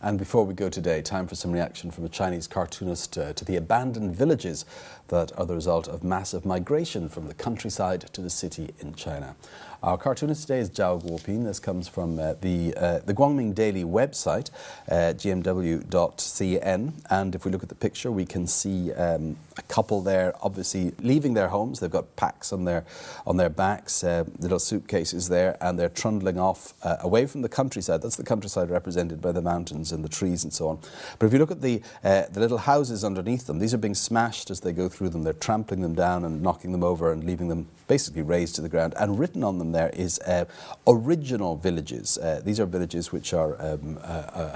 And before we go today, time for some reaction from a Chinese cartoonist to the abandoned villages that are the result of massive migration from the countryside to the city in China. Our cartoonist today is Zhao Guoping. This comes from the Guangming Daily website, gmw.cn. And if we look at the picture, we can see a couple there, obviously leaving their homes. They've got packs on their backs, little suitcases there, and they're trundling off away from the countryside. That's the countryside represented by the mountains and the trees and so on. But if you look at the little houses underneath them, these are being smashed as they go through them. They're trampling them down and knocking them over and leaving them basically razed to the ground. And written on them there is original villages. These are villages which are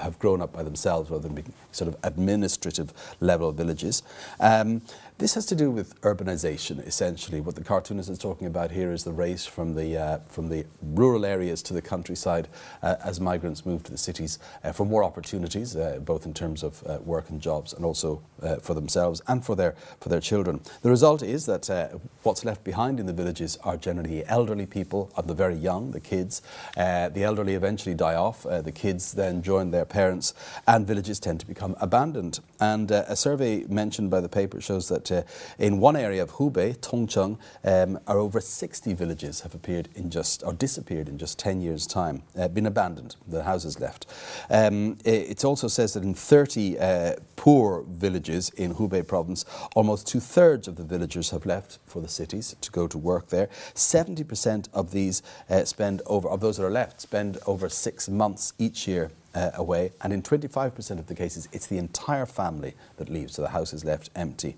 have grown up by themselves rather than being sort of administrative level villages. This has to do with urbanization, essentially. What the cartoonist is talking about here is the race from the rural areas to the countryside as migrants move to the cities for more opportunities, both in terms of work and jobs, and also for themselves and for their children. The result is that what's left behind in the villages are generally elderly people, the very young, the kids. The elderly eventually die off. The kids then join their parents, and villages tend to become abandoned. And a survey mentioned by the paper shows that in one area of Hubei, Tongcheng, are over 60 villages have disappeared in just 10 years' time, been abandoned, the houses left. It also says that in 30 poor villages in Hubei province, almost 2/3 of the villagers have left for the cities to go to work there. 70% of these of those that are left spend over 6 months each year away, and in 25% of the cases it's the entire family that leaves, so the house is left empty.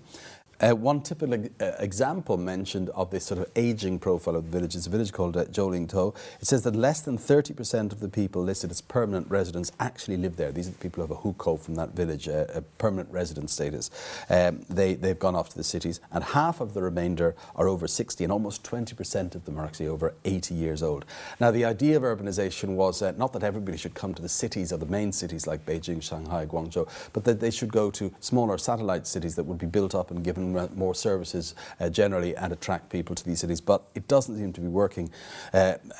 One typical example mentioned of this sort of aging profile of the village is a village called Zhoulingtou. It says that less than 30% of the people listed as permanent residents actually live there. These are the people who have a hukou from that village, a permanent resident status. They've gone off to the cities, and half of the remainder are over 60, and almost 20% of them are actually over 80 years old. Now, the idea of urbanization was not that everybody should come to the cities or the main cities like Beijing, Shanghai, Guangzhou, but that they should go to smaller satellite cities that would be built up and given more services generally and attract people to these cities. But it doesn't seem to be working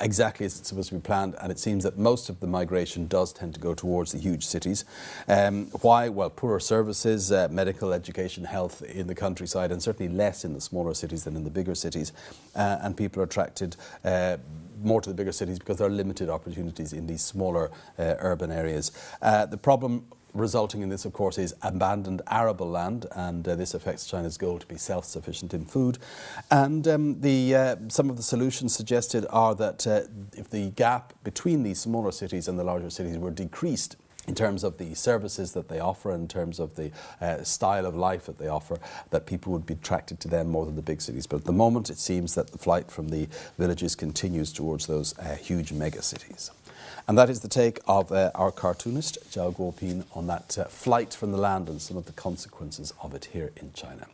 exactly as it's supposed to be planned, and it seems that most of the migration does tend to go towards the huge cities. Why? Well, poorer services, medical, education, health in the countryside, and certainly less in the smaller cities than in the bigger cities. And people are attracted more to the bigger cities because there are limited opportunities in these smaller urban areas. The problem resulting in this, of course, is abandoned arable land, and this affects China's goal to be self-sufficient in food. And some of the solutions suggested are that if the gap between these smaller cities and the larger cities were decreased in terms of the services that they offer, in terms of the style of life that they offer, that people would be attracted to them more than the big cities. But at the moment, it seems that the flight from the villages continues towards those huge mega cities. And that is the take of our cartoonist, Zhao Guoping, on that flight from the land and some of the consequences of it here in China.